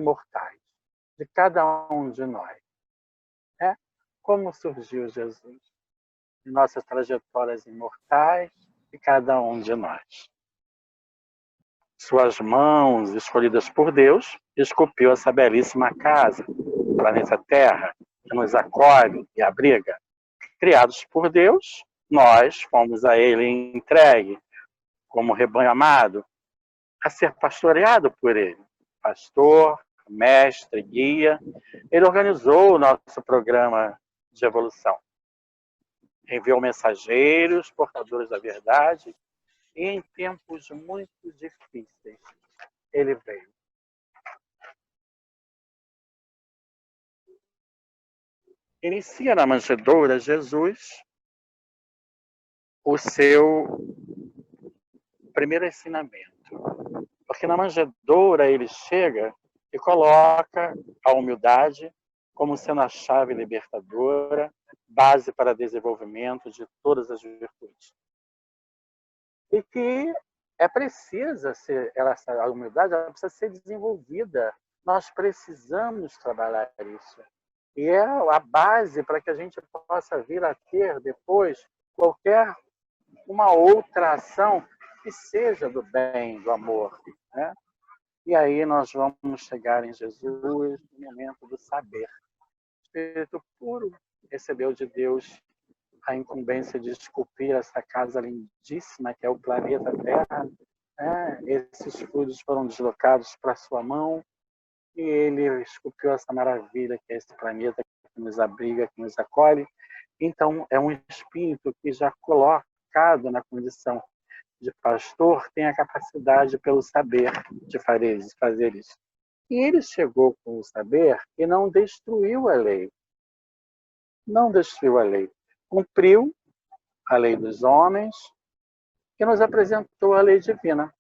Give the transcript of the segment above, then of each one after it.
imortais, de cada um de nós. Né? Como surgiu Jesus? De nossas trajetórias imortais de cada um de nós. Suas mãos, escolhidas por Deus, esculpiu essa belíssima casa, o planeta Terra, que nos acolhe e abriga. Criados por Deus, nós fomos a Ele entregue, como rebanho amado, a ser pastoreado por Ele. Pastor, mestre, guia. Ele organizou o nosso programa de evolução. Enviou mensageiros, portadores da verdade, e em tempos muito difíceis, Ele veio. Inicia na manjedoura Jesus o seu primeiro ensinamento. Porque na manjedoura ele chega e coloca a humildade como sendo a chave libertadora, base para desenvolvimento de todas as virtudes. E que é precisa ser, a humildade ela precisa ser desenvolvida. Nós precisamos trabalhar isso. E é a base para que a gente possa vir a ter depois qualquer uma outra ação que seja do bem, do amor. Né? E aí nós vamos chegar em Jesus no momento do saber. O Espírito puro recebeu de Deus a incumbência de esculpir essa casa lindíssima que é o planeta Terra. Né? Esses fluidos foram deslocados para sua mão e ele esculpiu essa maravilha que é esse planeta que nos abriga, que nos acolhe. Então, é um espírito que já colocado na condição de pastor tem a capacidade pelo saber de fazer isso. E ele chegou com o saber e não destruiu a lei. Não destruiu a lei. Cumpriu a lei dos homens e nos apresentou a lei divina.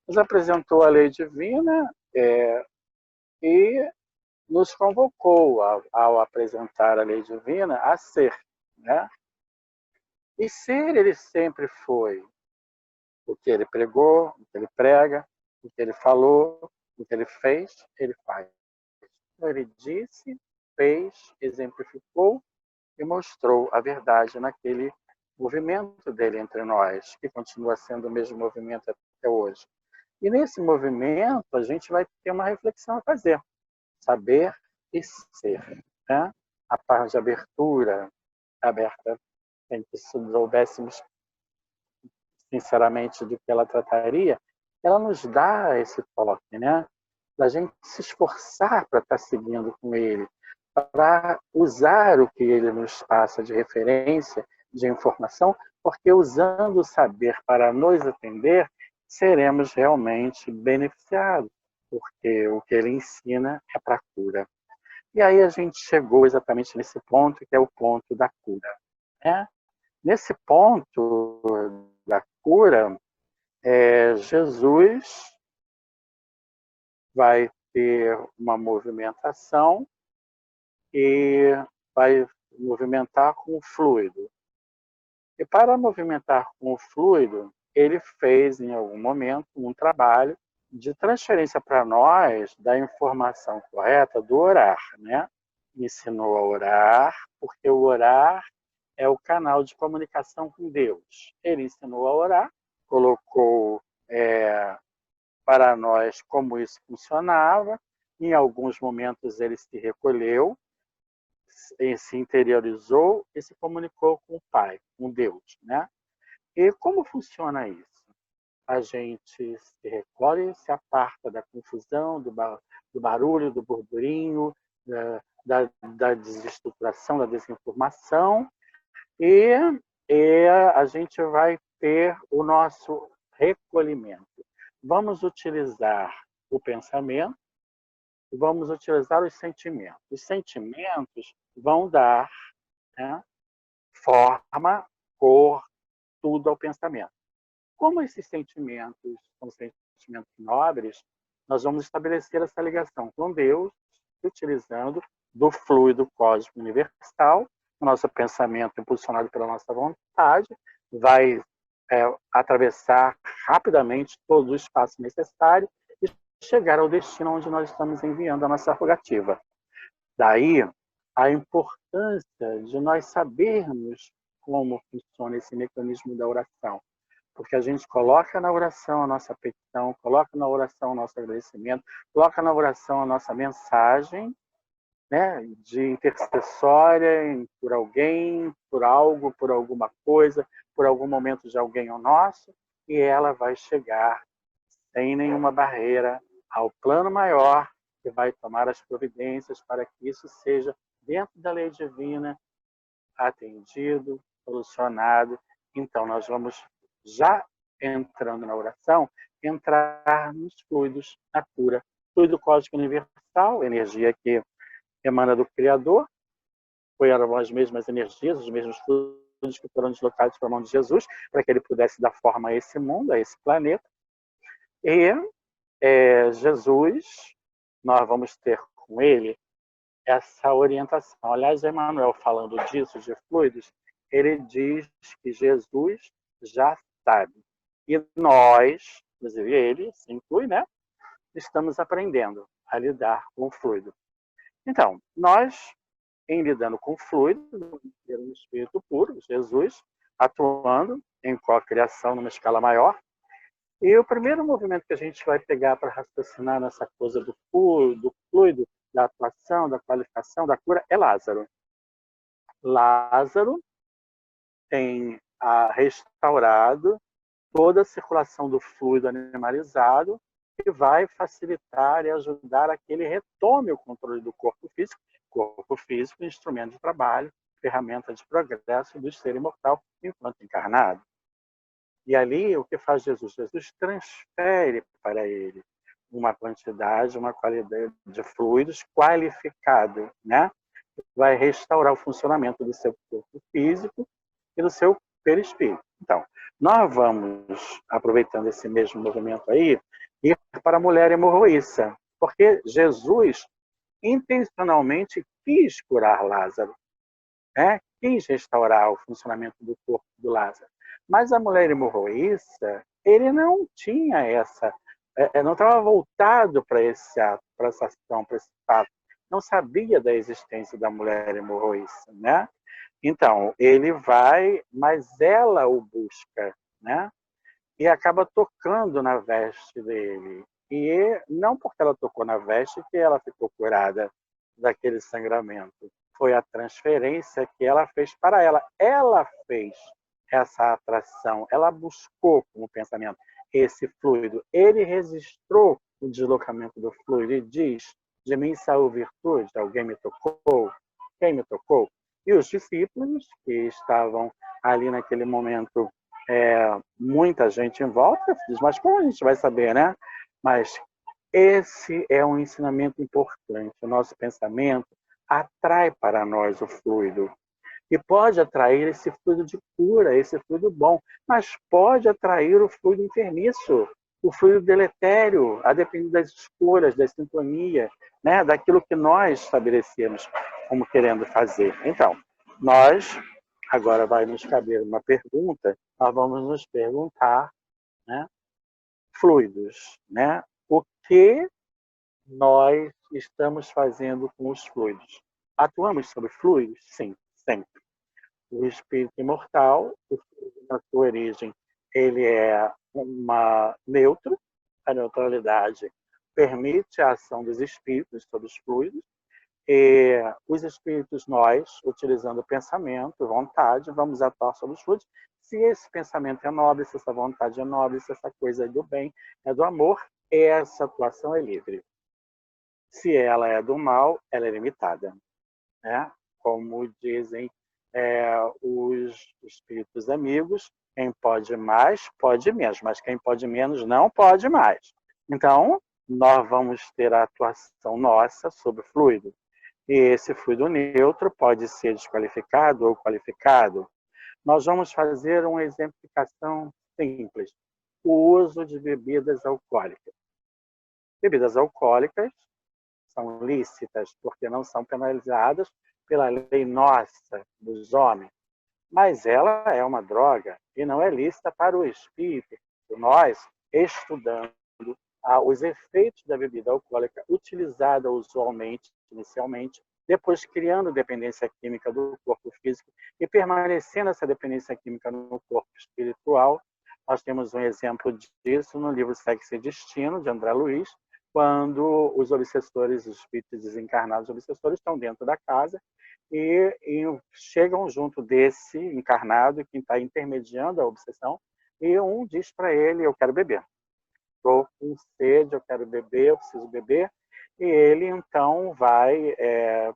Nos apresentou a lei divina e nos convocou, ao apresentar a lei divina, a ser. Né? E ser ele sempre foi. O que ele pregou, o que ele prega, o que ele falou, o que ele fez, ele faz. Ele disse, fez, exemplificou e mostrou a verdade naquele movimento dele entre nós, que continua sendo o mesmo movimento até hoje. E nesse movimento a gente vai ter uma reflexão a fazer. Saber e ser. Né? A parte de abertura aberta, se soubéssemos sinceramente do que ela trataria, ela nos dá esse toque, né? Da gente se esforçar para estar seguindo com ele, para usar o que ele nos passa de referência, de informação, porque usando o saber para nos atender, seremos realmente beneficiados, porque o que ele ensina é para a cura. E aí a gente chegou exatamente nesse ponto, que é o ponto da cura. Né? Nesse ponto da cura, Jesus vai ter uma movimentação e vai movimentar com o fluido. E para movimentar com o fluido, ele fez em algum momento um trabalho de transferência para nós da informação correta do orar, né? Ensinou a orar, porque o orar é o canal de comunicação com Deus. Ele ensinou a orar, colocou para nós como isso funcionava. Em alguns momentos ele se recolheu, se interiorizou e se comunicou com o Pai, com Deus. Né? E como funciona isso? A gente se recolhe, se aparta da confusão, do barulho, do burburinho, da desestruturação, da desinformação, e a gente vai ter o nosso recolhimento. Vamos utilizar o pensamento e vamos utilizar os sentimentos. Os sentimentos vão dar, né, forma, cor, tudo ao pensamento. Como esses sentimentos são sentimentos nobres, nós vamos estabelecer essa ligação com Deus, utilizando do fluido cósmico universal. O nosso pensamento, impulsionado pela nossa vontade, vai atravessar rapidamente todo o espaço necessário e chegar ao destino onde nós estamos enviando a nossa rogativa. Daí a importância de nós sabermos como funciona esse mecanismo da oração. Porque a gente coloca na oração a nossa petição, coloca na oração o nosso agradecimento, coloca na oração a nossa mensagem, né, de intercessória por alguém, por algo, por alguma coisa, por algum momento de alguém ou nosso, e ela vai chegar sem nenhuma barreira ao plano maior, que vai tomar as providências para que isso seja, dentro da lei divina, atendido, solucionado. Então, nós vamos, já entrando na oração, entrar nos fluidos da cura. Fluido cósmico universal, energia que emana do Criador, foram as mesmas energias, os mesmos fluidos que foram deslocados para a mão de Jesus, para que ele pudesse dar forma a esse mundo, a esse planeta. E Jesus, nós vamos ter com ele essa orientação. Aliás, Emmanuel, falando disso, de fluidos, ele diz que Jesus já sabe. E nós, inclusive ele, se inclui, né? Estamos aprendendo a lidar com o fluido. Então, nós, em lidando com o fluido, temos um espírito puro, Jesus, atuando em cocriação numa escala maior. E o primeiro movimento que a gente vai pegar para raciocinar nessa coisa do fluido, da atuação, da qualificação, da cura, é Lázaro. Lázaro tem restaurado toda a circulação do fluido animalizado que vai facilitar e ajudar a que ele retome o controle do corpo físico, instrumento de trabalho, ferramenta de progresso do ser imortal enquanto encarnado. E ali, o que faz Jesus? Jesus transfere para ele uma quantidade, uma qualidade de fluidos qualificado, né? Vai restaurar o funcionamento do seu corpo físico e do seu perispírito. Então, nós vamos, aproveitando esse mesmo movimento aí, ir para a mulher hemorroíça, porque Jesus intencionalmente quis curar Lázaro, né? Quis restaurar o funcionamento do corpo do Lázaro. Mas a mulher hemorroíça, ele não tinha não estava voltado para esse ato, para essa ação, para esse fato. Não sabia da existência da mulher hemorroíça, né? Então, ele vai, mas ela o busca, né? E acaba tocando na veste dele. E não porque ela tocou na veste que ela ficou curada daquele sangramento. Foi a transferência que ela fez para ela. Ela fez essa atração, ela buscou como pensamento esse fluido. Ele registrou o deslocamento do fluido e diz: de mim saiu virtude, alguém me tocou, quem me tocou? E os discípulos que estavam ali naquele momento, muita gente em volta, diz, mas como a gente vai saber, né? Mas esse é um ensinamento importante. O nosso pensamento atrai para nós o fluido. E pode atrair esse fluido de cura, esse fluido bom, mas pode atrair o fluido enfermiço, o fluido deletério, a depender das escolhas, da sintonia, né? Daquilo que nós estabelecemos como querendo fazer. Então, nós, agora vai nos caber uma pergunta, nós vamos nos perguntar, né? Fluidos, né? O que nós estamos fazendo com os fluidos? Atuamos sobre fluidos? Sim, sempre. O espírito imortal, na sua origem, ele é neutro. A neutralidade permite a ação dos espíritos sobre os fluidos. E os espíritos, nós, utilizando o pensamento, vontade, vamos atuar sobre os fluidos. Se esse pensamento é nobre, se essa vontade é nobre, se essa coisa é do bem, é do amor, essa atuação é livre. Se ela é do mal, ela é limitada, né? Como dizem os espíritos amigos, quem pode mais, pode menos, mas quem pode menos, não pode mais. Então, nós vamos ter a atuação nossa sobre o fluido. E esse fluido neutro pode ser desqualificado ou qualificado. Nós vamos fazer uma exemplificação simples. O uso de bebidas alcoólicas. Bebidas alcoólicas são lícitas porque não são penalizadas pela lei nossa dos homens, mas ela é uma droga e não é lícita para o espírito. Nós, estudando os efeitos da bebida alcoólica utilizada usualmente, inicialmente, depois criando dependência química do corpo físico e permanecendo essa dependência química no corpo espiritual. Nós temos um exemplo disso no livro Sexo e Destino, de André Luiz, quando os obsessores, os espíritos desencarnados obsessores, estão dentro da casa e chegam junto desse encarnado, que está intermediando a obsessão, e um diz para ele: eu quero beber. Estou com sede, eu quero beber, eu preciso beber. E ele, então, vai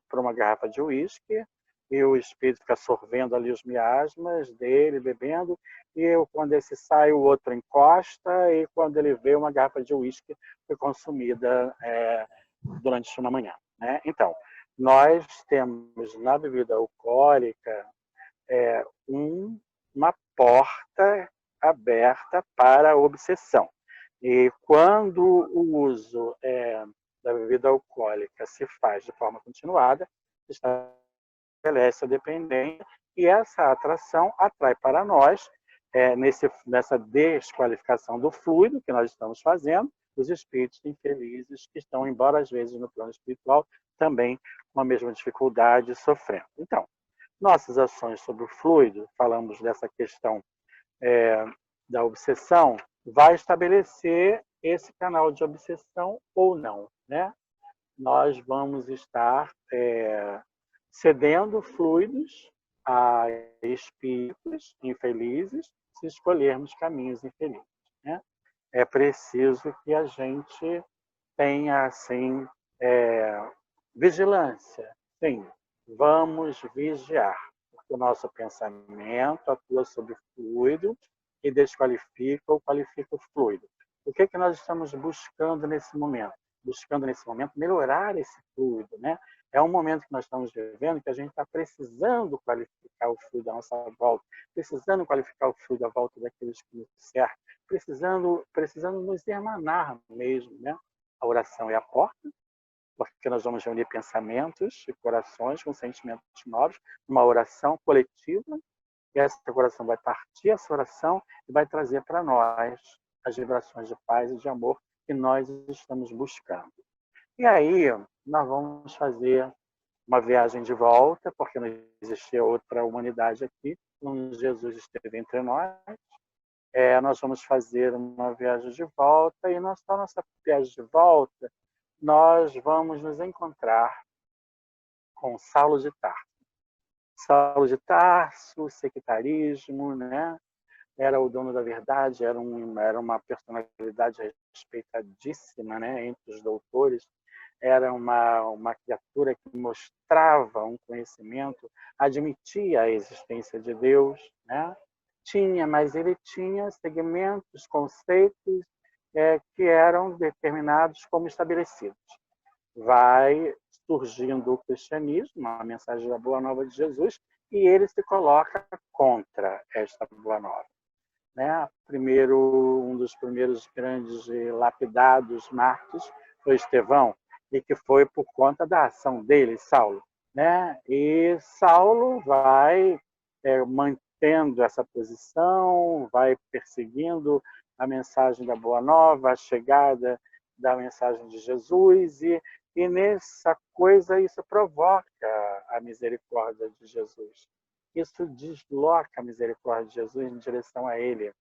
para uma garrafa de uísque, e o espírito fica sorvendo ali os miasmas dele, bebendo, e quando esse sai, o outro encosta, e quando ele vê, uma garrafa de uísque foi consumida durante uma manhã. Né? Então, nós temos na bebida alcoólica uma porta aberta para a obsessão. E quando o uso da bebida alcoólica se faz de forma continuada, estabelece a dependência e essa atração atrai para nós, nessa desqualificação do fluido que nós estamos fazendo, os espíritos infelizes que estão, embora às vezes no plano espiritual, também com a mesma dificuldade, sofrendo. Então, nossas ações sobre o fluido, falamos dessa questão da obsessão, vai estabelecer esse canal de obsessão ou não, né? Nós vamos estar cedendo fluidos a espíritos infelizes se escolhermos caminhos infelizes, né? É preciso que a gente tenha, assim, vigilância. Sim, vamos vigiar, porque o nosso pensamento atua sobre o fluido e desqualifica ou qualifica o fluido. O que nós estamos buscando nesse momento? Buscando nesse momento melhorar esse fluido, né? É um momento que nós estamos vivendo que a gente está precisando qualificar o fluido à nossa volta, precisando qualificar o fluido à volta daqueles que nos cercam, precisando nos emanar mesmo, né? A oração é a porta, porque nós vamos reunir pensamentos e corações com sentimentos novos, uma oração coletiva, e essa oração vai partir essa oração e vai trazer para nós as vibrações de paz e de amor que nós estamos buscando. E aí nós vamos fazer uma viagem de volta, porque não existia outra humanidade aqui, quando Jesus esteve entre nós. Nós vamos fazer uma viagem de volta, e na nossa viagem de volta, nós vamos nos encontrar com Saulo de Tarso. Saulo de Tarso, sectarismo, né? Era o dono da verdade, era uma personalidade respeitadíssima, né, entre os doutores. Era uma criatura que mostrava um conhecimento, admitia a existência de Deus, né? Mas ele tinha segmentos, conceitos que eram determinados como estabelecidos. Vai surgindo o cristianismo, a mensagem da Boa Nova de Jesus, e ele se coloca contra esta Boa Nova. Né? Um dos primeiros grandes lapidados mártires foi Estevão, e que foi por conta da ação dele, Saulo. Né? E Saulo vai mantendo essa posição, vai perseguindo a mensagem da Boa Nova, a chegada da mensagem de Jesus, e nessa coisa isso provoca a misericórdia de Jesus. Isso desloca a misericórdia de Jesus em direção a ele.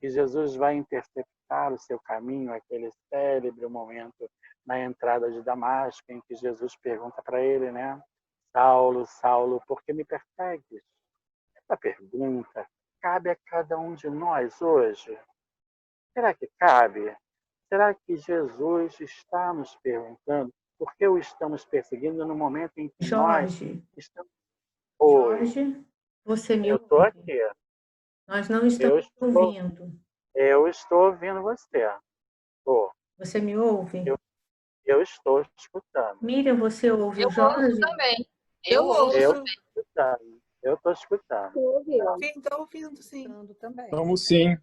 E Jesus vai interceptar o seu caminho, aquele célebre momento na entrada de Damasco, em que Jesus pergunta para ele, né? Saulo, Saulo, por que me persegues? Essa pergunta cabe a cada um de nós hoje. Será que cabe? Será que Jesus está nos perguntando por que o estamos perseguindo no momento em que nós Jorge, estamos... Jorge, você me Eu estou ouve? aqui. Nós não Eu estamos estou, ouvindo. eu estou ouvindo você. Oh, Você me ouve? eu, eu estou escutando. Miriam, você ouve Eu o ouço Jorge? também. Eu Eu ouço. estou escutando. Eu estou escutando. Sim, estou ouvindo, sim. Também. Vamos sim.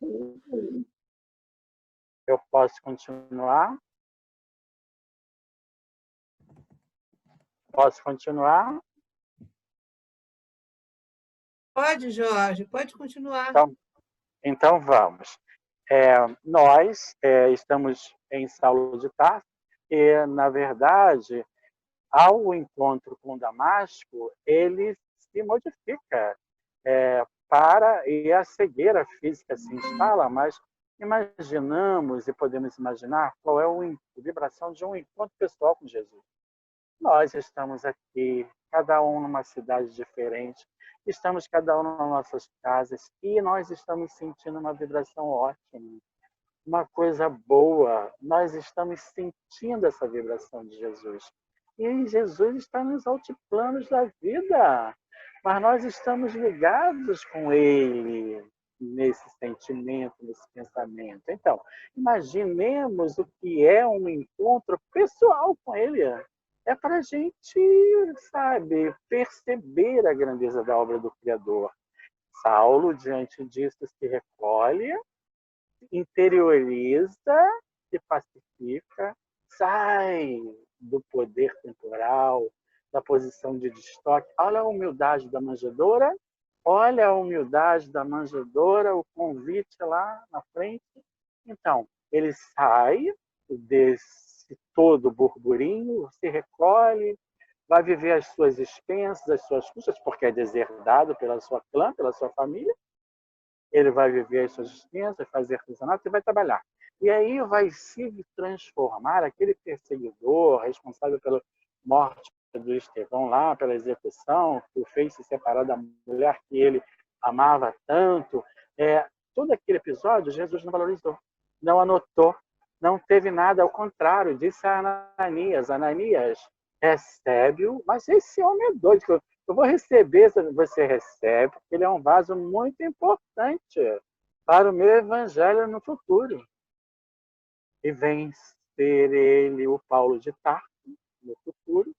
Eu posso continuar? Posso continuar? Pode, Jorge, pode continuar. Então vamos. Nós estamos em Saulo de Tarso, e, na verdade, ao encontro com Damasco, ele se modifica e a cegueira física se instala, mas imaginamos e podemos imaginar qual é a vibração de um encontro pessoal com Jesus. Nós estamos aqui, cada um numa cidade diferente, estamos cada um nas nossas casas e nós estamos sentindo uma vibração ótima, uma coisa boa. Nós estamos sentindo essa vibração de Jesus. E Jesus está nos altiplanos da vida, mas nós estamos ligados com Ele nesse sentimento, nesse pensamento. Então, imaginemos o que é um encontro pessoal com Ele. É para a gente, sabe, perceber a grandeza da obra do Criador. Saulo, diante disso, se recolhe, interioriza, se pacifica, sai do poder temporal, da posição de destoque. Olha a humildade da manjedoura, olha a humildade da manjedoura, o convite lá na frente. Então, ele sai desse todo burburinho, se recolhe, vai viver as suas expensas, as suas custas, porque é deserdado pela sua clã, pela sua família. Ele vai viver as suas expensas, fazer artesanato e vai trabalhar. E aí vai se transformar aquele perseguidor responsável pela morte do Estevão lá, pela execução, que o fez se separar da mulher que ele amava tanto. Todo aquele episódio, Jesus não valorizou, não anotou, não teve nada, ao contrário, disse a Ananias: Ananias, recebe-o, mas esse homem é doido, eu vou receber, você recebe, porque ele é um vaso muito importante para o meu evangelho no futuro. E vem ser ele o Paulo de Tarso no futuro,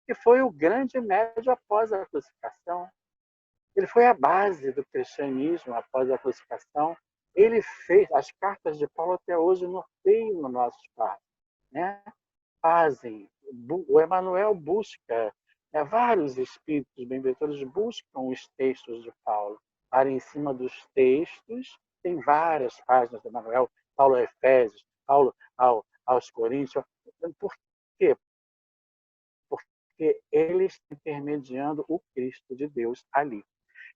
que foi o grande médio após a crucificação. Ele foi a base do cristianismo após a crucificação. Ele fez, as cartas de Paulo até hoje norteiam no nosso espaço, né? Fazem, o Emmanuel busca, vários espíritos benfeitores buscam os textos de Paulo. Para em cima dos textos, tem várias páginas do Emmanuel, Paulo a Efésios, Paulo aos Coríntios. Por quê? Porque ele está intermediando o Cristo de Deus ali.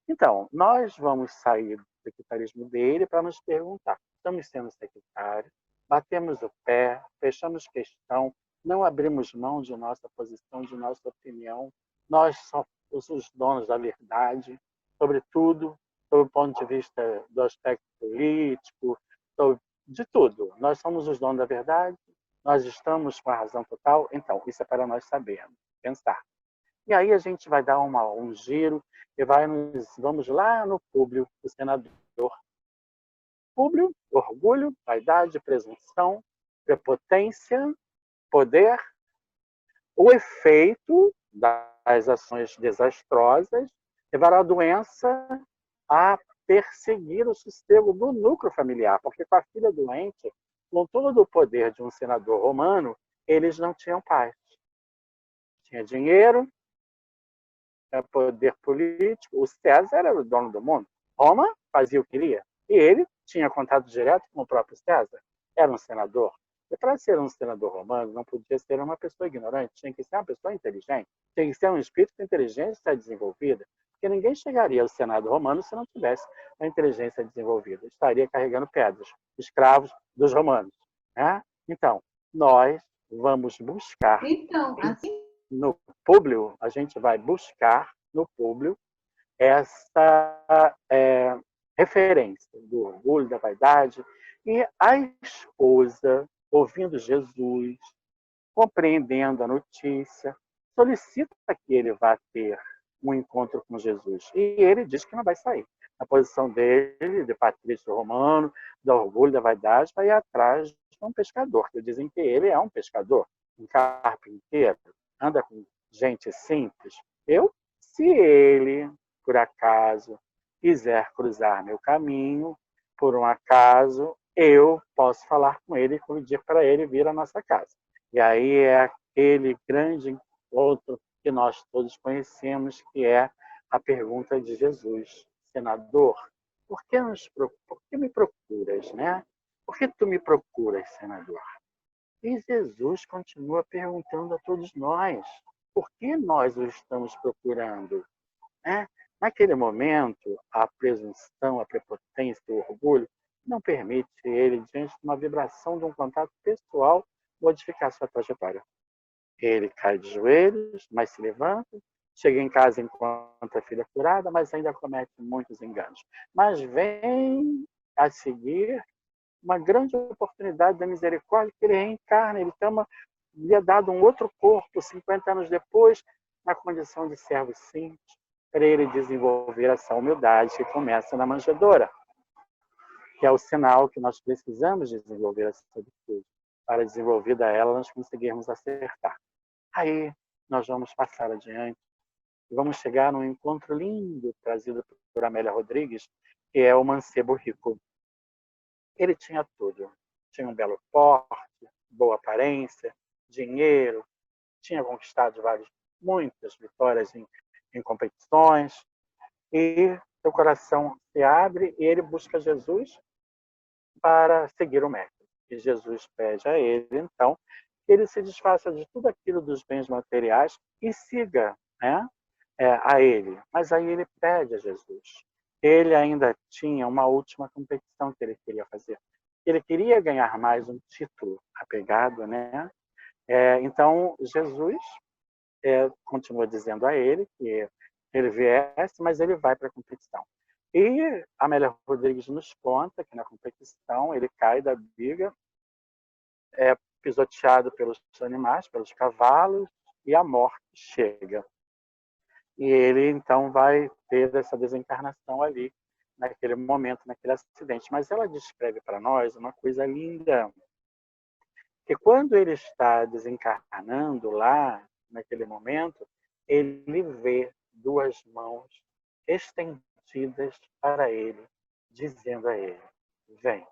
Então, nós vamos sair do secretarismo dele para nos perguntar: estamos sendo secretários? Batemos o pé, fechamos questão, não abrimos mão de nossa posição, de nossa opinião. Nós somos os donos da verdade, sobretudo, sob o ponto de vista do aspecto político, de tudo. Nós somos os donos da verdade, nós estamos com a razão total. Então, isso é para nós sabermos, pensar. E aí a gente vai dar um giro e vamos lá no Públio, o senador. Públio, orgulho, vaidade, presunção, prepotência, poder, o efeito das ações desastrosas levará a doença a perseguir o sossego do núcleo familiar, porque com a filha doente, com todo o poder de um senador romano, eles não tinham paz. Tinha dinheiro, poder político. O César era o dono do mundo. Roma fazia o que queria. E ele tinha contato direto com o próprio César. Era um senador. E para ser um senador romano, não podia ser uma pessoa ignorante. Tinha que ser uma pessoa inteligente. Tinha que ser um espírito de inteligência desenvolvida. Porque ninguém chegaria ao Senado romano se não tivesse a inteligência desenvolvida. Estaria carregando pedras, escravos dos romanos. Né? Então, nós vamos buscar no Públio, a gente vai buscar no Públio essa referência do orgulho, da vaidade, e a esposa, ouvindo Jesus, compreendendo a notícia, solicita que ele vá ter um encontro com Jesus. E ele diz que não vai sair. A posição dele, de patrício romano, do orgulho, da vaidade, vai ir atrás de um pescador, que dizem que ele é um pescador, um carpinteiro, anda com gente simples. Se ele, por acaso, quiser cruzar meu caminho, por um acaso, eu posso falar com ele e pedir para ele vir à nossa casa. E aí é aquele grande encontro que nós todos conhecemos, que é a pergunta de Jesus: senador, por que me procuras, né? Por que tu me procuras, senador? E Jesus continua perguntando a todos nós, por que nós o estamos procurando? Né? Naquele momento, a presunção, a prepotência, o orgulho não permite ele, diante de uma vibração de um contato pessoal, modificar sua trajetória. Ele cai de joelhos, mas se levanta, chega em casa encontra a filha curada, mas ainda comete muitos enganos. Mas vem a seguir uma grande oportunidade da misericórdia que ele reencarna, ele toma, lhe é dado um outro corpo, 50 anos depois, na condição de servo simples, para ele desenvolver essa humildade que começa na manjedoura, que é o sinal que nós precisamos desenvolver essa virtude. Para desenvolvida ela, nós conseguirmos acertar. Aí nós vamos passar adiante e vamos chegar num encontro lindo trazido por Amélia Rodrigues, que é o mancebo rico. Ele tinha tudo. Tinha um belo porte, boa aparência, dinheiro, tinha conquistado muitas vitórias em competições, e seu coração se abre e ele busca Jesus para seguir o mestre. E Jesus pede a ele, então, que ele se desfaça de tudo aquilo dos bens materiais e siga, né, a ele. Mas aí ele pede a Jesus. Ele ainda tinha uma última competição que ele queria fazer. Ele queria ganhar mais um título apegado, né? Então, Jesus continua dizendo a ele que ele viesse, mas ele vai para a competição. E Amélia Rodrigues nos conta que na competição ele cai da biga, pisoteado pelos animais, pelos cavalos, e a morte chega. E ele, então, vai ter essa desencarnação ali, naquele momento, naquele acidente. Mas ela descreve para nós uma coisa linda, que quando ele está desencarnando lá, naquele momento, ele vê duas mãos estendidas para ele, dizendo a ele: vem,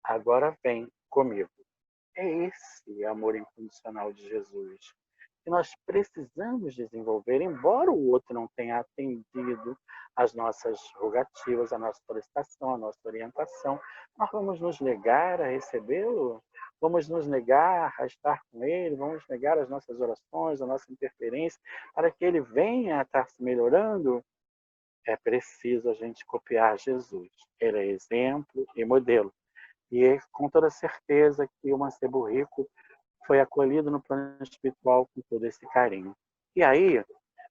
agora vem comigo. É esse amor incondicional de Jesus que nós precisamos desenvolver, embora o outro não tenha atendido às nossas rogativas, à nossa solicitação, à nossa orientação. Nós vamos nos negar a recebê-lo? Vamos nos negar a estar com ele? Vamos negar as nossas orações, a nossa interferência, para que ele venha a estar se melhorando? É preciso a gente copiar Jesus. Ele é exemplo e modelo. E com toda certeza que o mancebo rico foi acolhido no plano espiritual com todo esse carinho. E aí,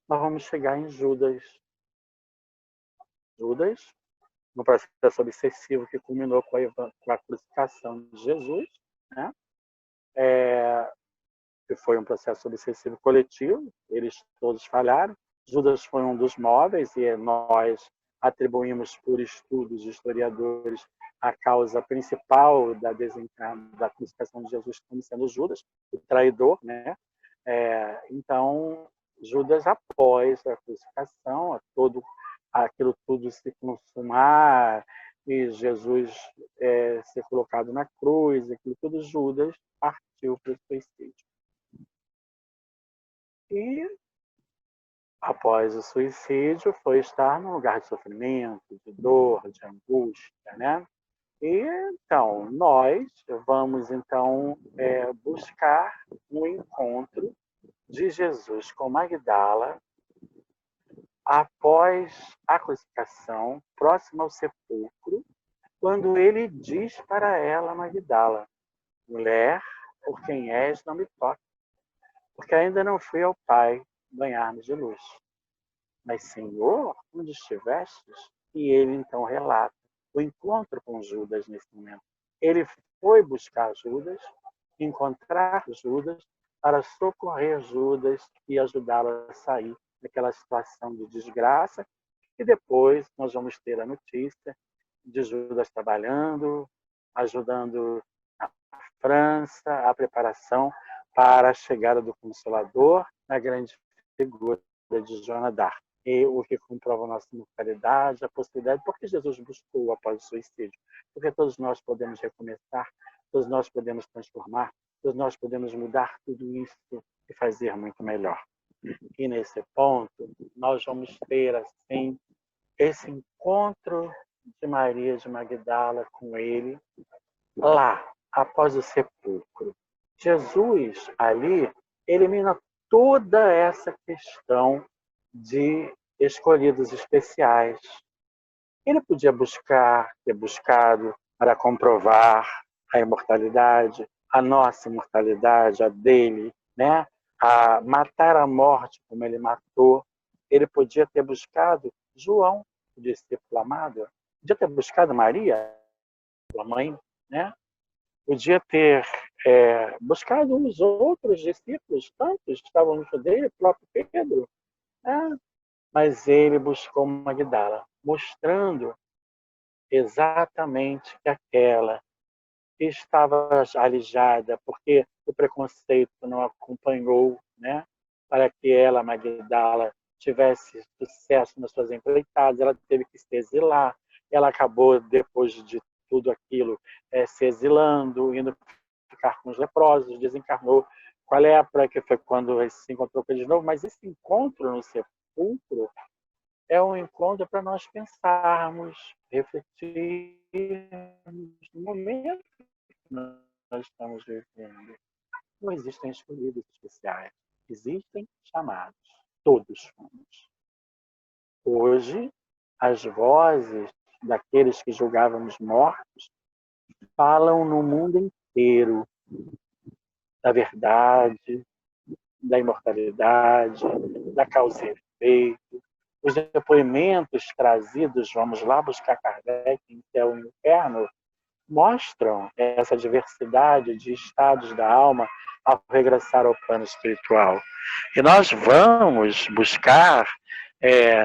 nós vamos chegar em Judas. Judas, no processo obsessivo que culminou com a crucificação de Jesus, né? Que foi um processo obsessivo coletivo, eles todos falharam. Judas foi um dos móveis e nós atribuímos por estudos de historiadores a causa principal da crucificação de Jesus como sendo Judas, o traidor, né? Então, Judas, após a crucificação, aquilo tudo se consumar e Jesus ser colocado na cruz, aquilo tudo, Judas partiu para o suicídio. E, após o suicídio, foi estar num lugar de sofrimento, de dor, de angústia, né? E, então, nós vamos, então, buscar um encontro de Jesus com Magdala após a crucificação, próximo ao sepulcro, quando ele diz para ela, Magdala: mulher, por quem és, não me toque, porque ainda não fui ao Pai banhar-me de luz. Mas, Senhor, onde estivestes? E ele então relata o encontro com Judas nesse momento. Ele foi buscar Judas, encontrar Judas, para socorrer Judas e ajudá-lo a sair daquela situação de desgraça. E depois nós vamos ter a notícia de Judas trabalhando, ajudando a França, a preparação para a chegada do Consolador, na grande figura de Joana d'Arc. E o que comprova a nossa mortalidade, a possibilidade, porque Jesus buscou após o suicídio, porque todos nós podemos recomeçar, todos nós podemos transformar, todos nós podemos mudar tudo isso e fazer muito melhor. E nesse ponto, nós vamos ter, assim, esse encontro de Maria de Magdala com ele, lá, após o sepulcro. Jesus ali elimina toda essa questão de escolhidos especiais. Ele podia ter buscado para comprovar a imortalidade, a nossa imortalidade, a dele, né? A matar a morte como ele matou. Ele podia ter buscado João, o discípulo amado, podia ter buscado Maria, a mãe, né? Podia ter buscado os outros discípulos, tantos que estavam junto dele, o próprio Pedro, né? Mas ele buscou Magdala, mostrando exatamente que aquela que estava alijada, porque o preconceito não acompanhou, né? Para que ela, Magdala, tivesse sucesso nas suas empreitadas, ela teve que se exilar. Ela acabou, depois de tudo aquilo, se exilando, indo ficar com os leprosos, desencarnou. Qual é a época que foi quando se encontrou com ele de novo? Mas esse encontro no sepulcro é um encontro para nós pensarmos, refletirmos no momento que nós estamos vivendo. Não existem escolhidos especiais, existem chamados. Todos fomos. Hoje, as vozes daqueles que julgávamos mortos falam no mundo inteiro da verdade, da imortalidade, da causa e efeito. Os depoimentos trazidos, vamos lá buscar Kardec em Céu e Inferno, mostram essa diversidade de estados da alma ao regressar ao plano espiritual. E nós vamos buscar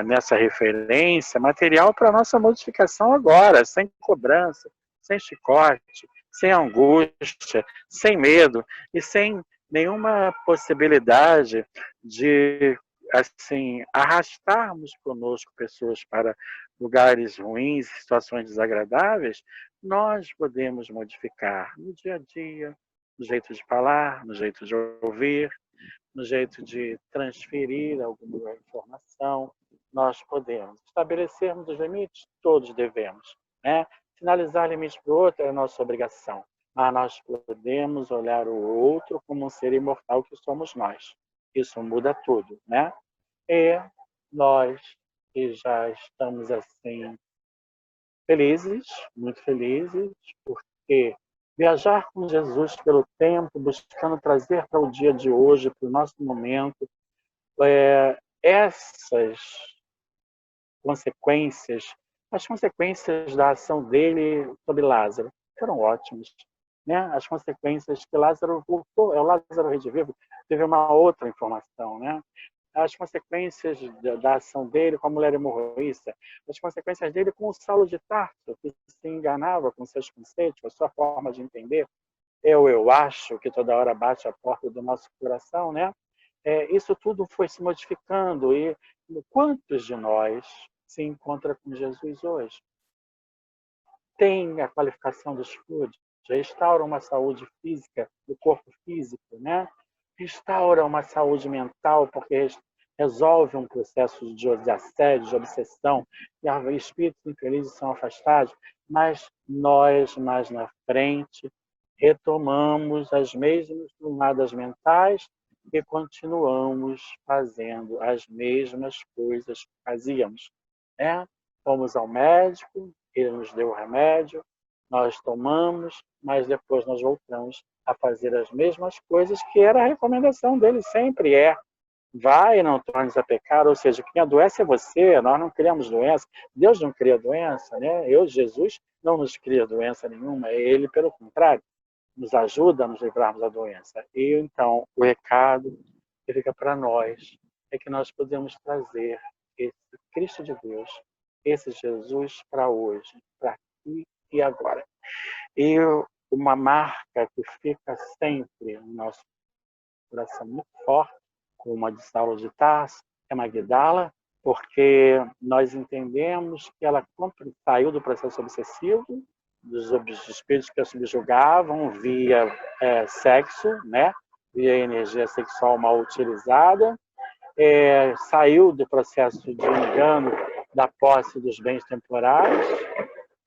nessa referência material para nossa modificação agora, sem cobrança, sem chicote, sem angústia, sem medo e sem nenhuma possibilidade de assim arrastarmos conosco pessoas para lugares ruins, situações desagradáveis. Nós podemos modificar no dia a dia, no jeito de falar, no jeito de ouvir, no jeito de transferir alguma informação. Nós podemos estabelecermos os limites, todos devemos, né? Sinalizar limites para o outro é nossa obrigação, mas nós podemos olhar o outro como um ser imortal que somos nós. Isso muda tudo, né? E nós que já estamos assim felizes, muito felizes, porque viajar com Jesus pelo tempo, buscando trazer para o dia de hoje, para o nosso momento, essas consequências, as consequências da ação dele sobre Lázaro foram ótimas, né? As consequências que Lázaro voltou, o Lázaro redivivo, teve uma outra informação, né? As consequências da ação dele com a mulher hemorroísta, as consequências dele com o Saulo de Tarso, que se enganava com seus conceitos, com a sua forma de entender. Eu acho que toda hora bate a porta do nosso coração, né? Isso tudo foi se modificando e quantos de nós se encontra com Jesus hoje? Tem a qualificação do estudo, restaura uma saúde física do corpo físico, né? Restaura uma saúde mental, porque resolve um processo de assédio, de obsessão, e espíritos infelizes são afastados, mas nós, mais na frente, retomamos as mesmas tomadas mentais e continuamos fazendo as mesmas coisas que fazíamos, né? Fomos ao médico, ele nos deu o remédio, nós tomamos, mas depois nós voltamos a fazer as mesmas coisas que era a recomendação dele, sempre vai e não tornes a pecar, ou seja, quem adoece é você, nós não criamos doença, Deus não cria doença, né? Jesus não nos cria doença nenhuma, ele, pelo contrário, nos ajuda a nos livrarmos da doença. E então, o recado que fica para nós é que nós podemos trazer esse Cristo de Deus, esse Jesus para hoje, para aqui e agora. E uma marca que fica sempre no nosso coração muito forte, como a de Saulo de Tarso, é Magdala, porque nós entendemos que ela saiu do processo obsessivo, dos espíritos que a subjugavam via sexo, né? Via energia sexual mal utilizada, saiu do processo de engano da posse dos bens temporais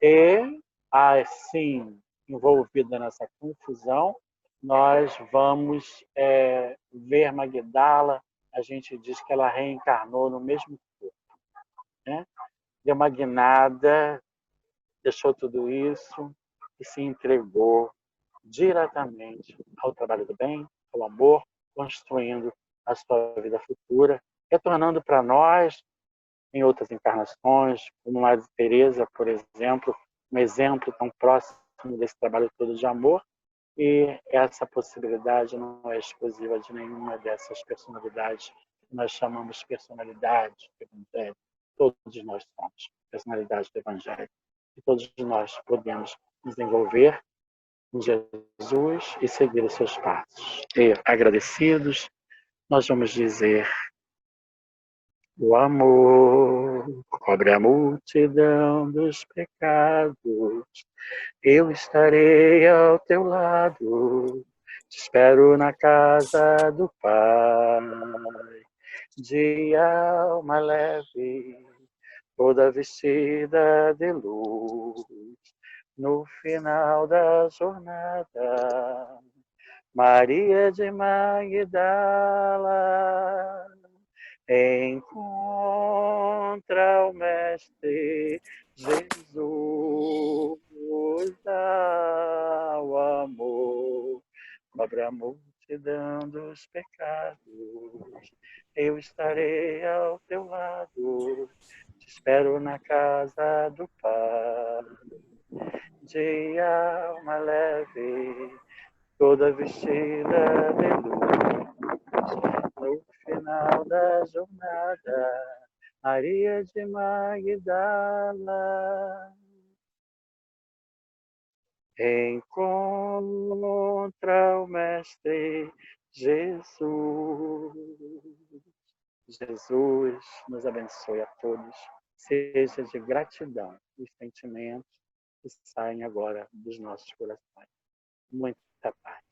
e, assim, envolvida nessa confusão, nós vamos ver Magdala. A gente diz que ela reencarnou no mesmo corpo, né? Deu uma guinada, deixou tudo isso e se entregou diretamente ao trabalho do bem, ao amor, construindo a sua vida futura, retornando para nós em outras encarnações, como Madre Teresa, por exemplo, um exemplo tão próximo desse trabalho todo de amor. E essa possibilidade não é exclusiva de nenhuma dessas personalidades que nós chamamos personalidade do Evangelho. Todos nós somos personalidades do Evangelho. E todos nós podemos nos envolver em Jesus e seguir os seus passos. E, agradecidos, nós vamos dizer: o amor cobre a multidão dos pecados. Eu estarei ao teu lado, te espero na casa do Pai. De alma leve, toda vestida de luz, no final da jornada, Maria de Magdala encontra o Mestre Jesus. Ao amor cobre a multidão dos pecados. Eu estarei ao teu lado, te espero na casa do Pai. De alma leve, toda vestida de luz, no final da jornada, Maria de Magdala encontra o Mestre Jesus. Jesus nos abençoe a todos. Seja de gratidão os sentimentos que saem agora dos nossos corações. Muita paz.